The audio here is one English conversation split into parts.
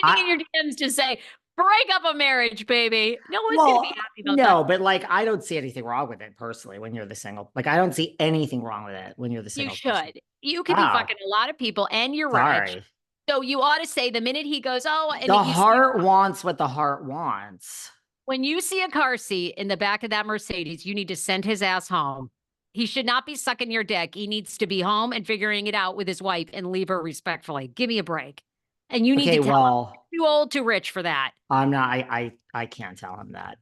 anything in your DMs to say, break up a marriage, baby. No one's going to be happy about that. No, but like, I don't see anything wrong with it personally when you're the single. Like, I don't see anything wrong with it when you're the You single person. should. You could be Wow. fucking a lot of people and you're rich. Sorry. So you ought to say the minute he goes, oh, and The you see heart wants what the heart wants. when you see a car seat in the back of that Mercedes, you need to send his ass home. He should not be sucking your dick. He needs to be home and figuring it out with his wife and leave her respectfully. Give me a break. And you need Okay, to tell him well, too old, too rich for that. I'm not I can't tell him that.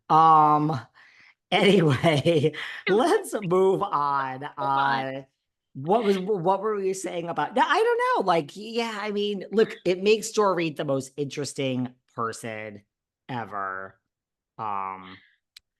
Anyway, let's move on. What were we saying about I don't know. Like, yeah, I mean, look, it makes Dorit the most interesting person ever.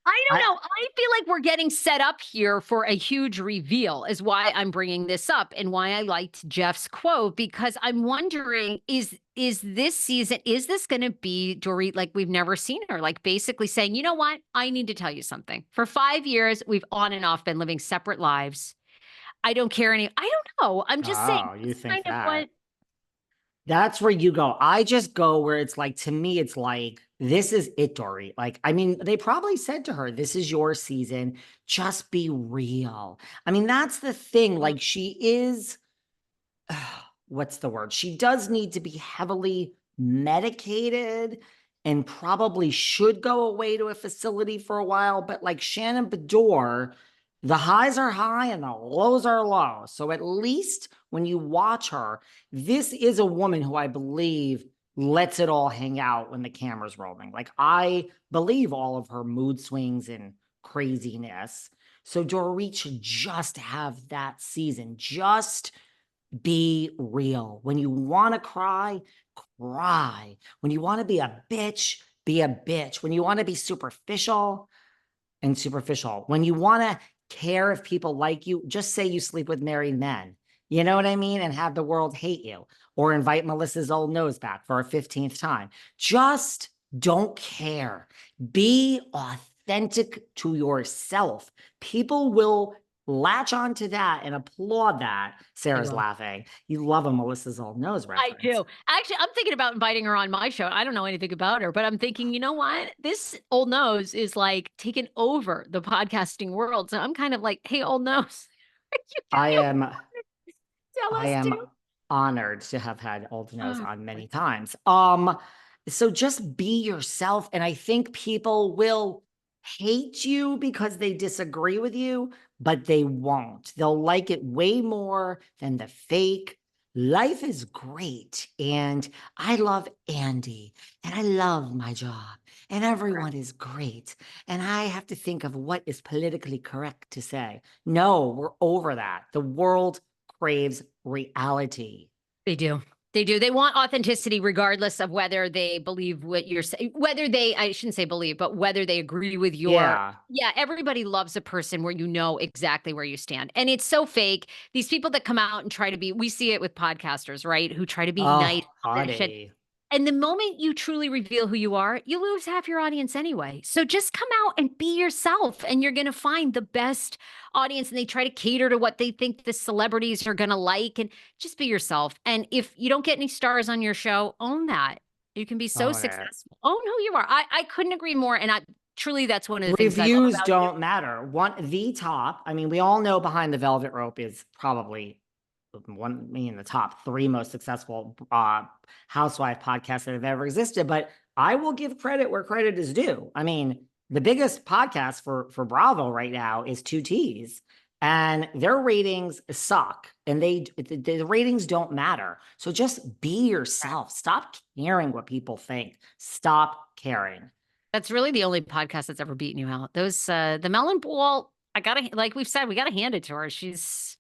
I don't know. I feel like we're getting set up here for a huge reveal, is why I'm bringing this up and why I liked Jeff's quote, because I'm wondering, is this season, is this going to be Dorit like we've never seen her? Like basically saying, you know what? I need to tell you something. For 5 years, we've on and off been living separate lives. I don't care I don't know. I'm just saying, Oh, you think kind of that? what That's where you go. I just go where it's like, to me, it's like, this is it, Dory. Like, I mean, they probably said to her, this is your season. Just be real. I mean, that's the thing. Like, she is, what's the word? She does need to be heavily medicated and probably should go away to a facility for a while. But like Shannon Beador, the highs are high and the lows are low. So at least when you watch her, this is a woman who I believe lets it all hang out when the camera's rolling. Like, I believe all of her mood swings and craziness. So Dorit should just have that season. Just be real. When you want to cry, cry. When you want to be a bitch, be a bitch. When you want to be superficial and superficial. When you want to care if people like you, just say you sleep with married men. You know what I mean? And have the world hate you, or invite Melissa's old nose back for a 15th time. Just don't care. Be authentic to yourself. People will latch onto that and applaud that. Sarah's laughing. You love a Melissa's old nose reference. I do. Actually, I'm thinking about inviting her on my show. I don't know anything about her, but I'm thinking, you know what? This old nose is like taking over the podcasting world. So I'm kind of like, hey, old nose. I am Tell I us am too. honored to have had old nose Oh, on many times. So just be yourself, and I think people will hate you because they disagree with you, but they won't. They'll like it way more than the fake. Life is great, and I love Andy, and I love my job, and everyone is great. And I have to think of what is politically correct to say. No, we're over that. The world craves reality. They do. They do. They want authenticity regardless of whether they believe what you're saying, whether they, I shouldn't say believe, but whether they agree with your, Yeah. yeah, everybody loves a person where you know exactly where you stand. And it's so fake. These people that come out and try to be, we see it with podcasters, right? Who try to be nice. Oh, honey. And the moment you truly reveal who you are, you lose half your audience anyway. So just come out and be yourself, and you're going to find the best audience. And they try to cater to what they think the celebrities are going to like, and just be yourself. And if you don't get any stars on your show, own that. You can be so successful. Own who you are. I couldn't agree more. And truly, that's one of the things I love Reviews about don't you. matter. The top, I mean, we all know Behind the Velvet Rope is probably the top 3 most successful housewife podcasts that have ever existed. But I will give credit where credit is due. I mean, the biggest podcast for Bravo right now is 2T's, and their ratings suck, and the ratings don't matter. So just be yourself. Stop caring what people think. Stop caring. That's really the only podcast that's ever beaten you out. Those the Melon Ball, I gotta, like we've said, we gotta hand it to her. She's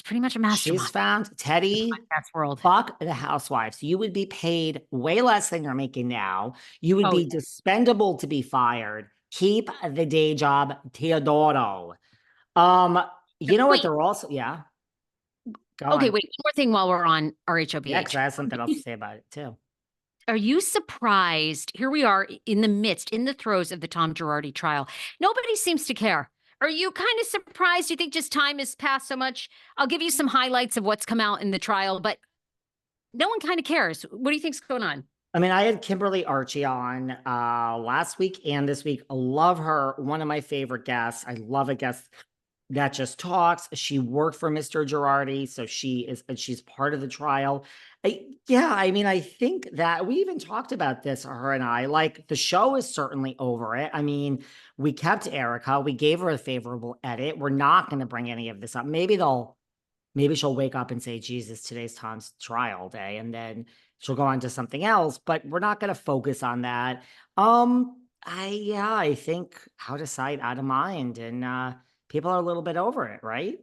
pretty much a mastermind. She's found Teddy. Podcast world. Fuck the housewives. You would be paid way less than you're making now. You would Oh, be dispendable to be fired. Keep the day job, Teodoro. You know what? wait. They're also, yeah. Go Okay, on. wait. One more thing while we're on Yeah, because RHOBH. I have something else to say about it too. Are you surprised? Here we are in the midst, in the throes of the Tom Girardi trial. Nobody seems to care. Are you kind of surprised? You think just time has passed so much? I'll give you some highlights of what's come out in the trial, but No one kind of cares. What do you think's going on? I mean, I had Kimberly Archie on last week and this week. I love her. One of my favorite guests. I love a guest that just talks. She worked for Mr. Girardi, so she's part of the trial. Yeah, I mean, I think that we even talked about this, her and I. Like, the show is certainly over it. I mean, we kept Erica. We gave her a favorable edit. We're not going to bring any of this up. Maybe she'll wake up and say, Jesus, today's Tom's trial day, and then she'll go on to something else, but we're not going to focus on that. I think out of sight, out of mind, and people are a little bit over it, right?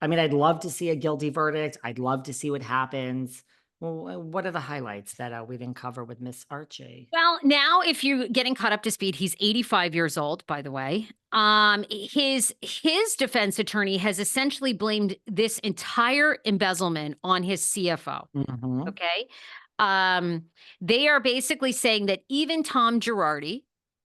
I mean, I'd love to see a guilty verdict. I'd love to see what happens. Well, what are the highlights that we didn't cover with Miss Archie? Well, now if you're getting caught up to speed, he's 85 years old, by the way. His defense attorney has essentially blamed this entire embezzlement on his CFO. Mhm. Okay. They are basically saying that even Tom Girardi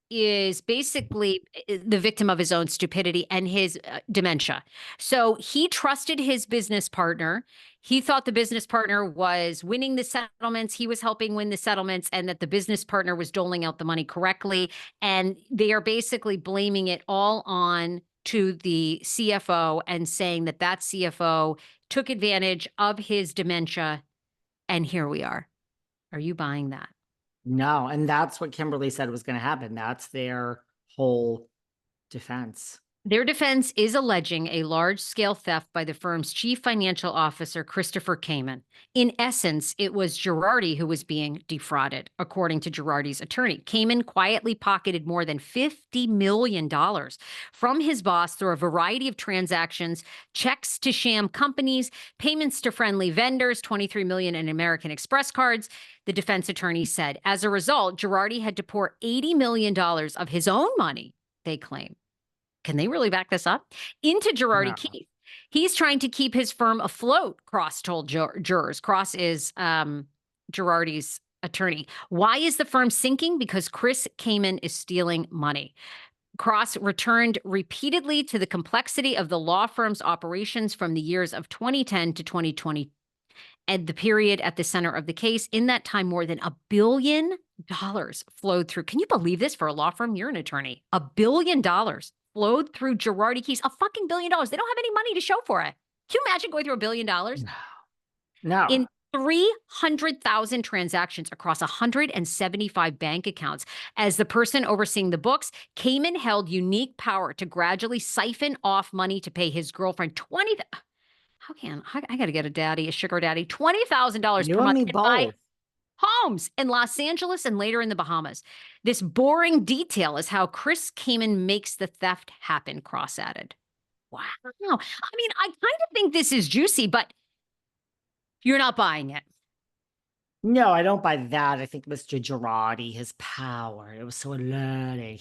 is basically the victim of his own stupidity and his dementia. So he trusted his business partner. He thought the business partner was winning the settlements. He was helping win the settlements, and that the business partner was doling out the money correctly. And they are basically blaming it all on to the CFO and saying that that CFO took advantage of his dementia. And here we are. Are you buying that? No, and that's what Kimberly said was going to happen. That's their whole defense. Their defense is alleging a large-scale theft by the firm's chief financial officer, Christopher Kamen. In essence, it was Girardi who was being defrauded, according to Girardi's attorney. Kamen quietly pocketed more than $50 million from his boss through a variety of transactions, checks to sham companies, payments to friendly vendors, $23 million in American Express cards, the defense attorney said. As a result, Girardi had to pour $80 million of his own money, they claim. Can they really back this up? Into Girardi No. Keith. He's trying to keep his firm afloat, Cross told jurors. Cross is Girardi's attorney. Why is the firm sinking? Because Chris Kamen is stealing money. Cross returned repeatedly to the complexity of the law firm's operations from the years of 2010 to 2020 and the period at the center of the case. In that time, more than $1 billion flowed through. Can you believe this for a law firm? You're an attorney. $1 billion flowed through Girardi Keys. A fucking $1 billion. They don't have any money to show for it. Can you imagine going through $1 billion? No. In 300,000 transactions across 175 bank accounts. As the person overseeing the books, Kamen held unique power to gradually siphon off money to pay his girlfriend I got to get a sugar daddy, $20,000 You per and month me and buy both. homes in Los Angeles and later in the Bahamas. This boring detail is how Chris Kamen makes the theft happen, Cross added. Wow. I mean, I kind of think this is juicy, but you're not buying it. No, I don't buy that. I think Mr. Girardi, his power, it was so alerting.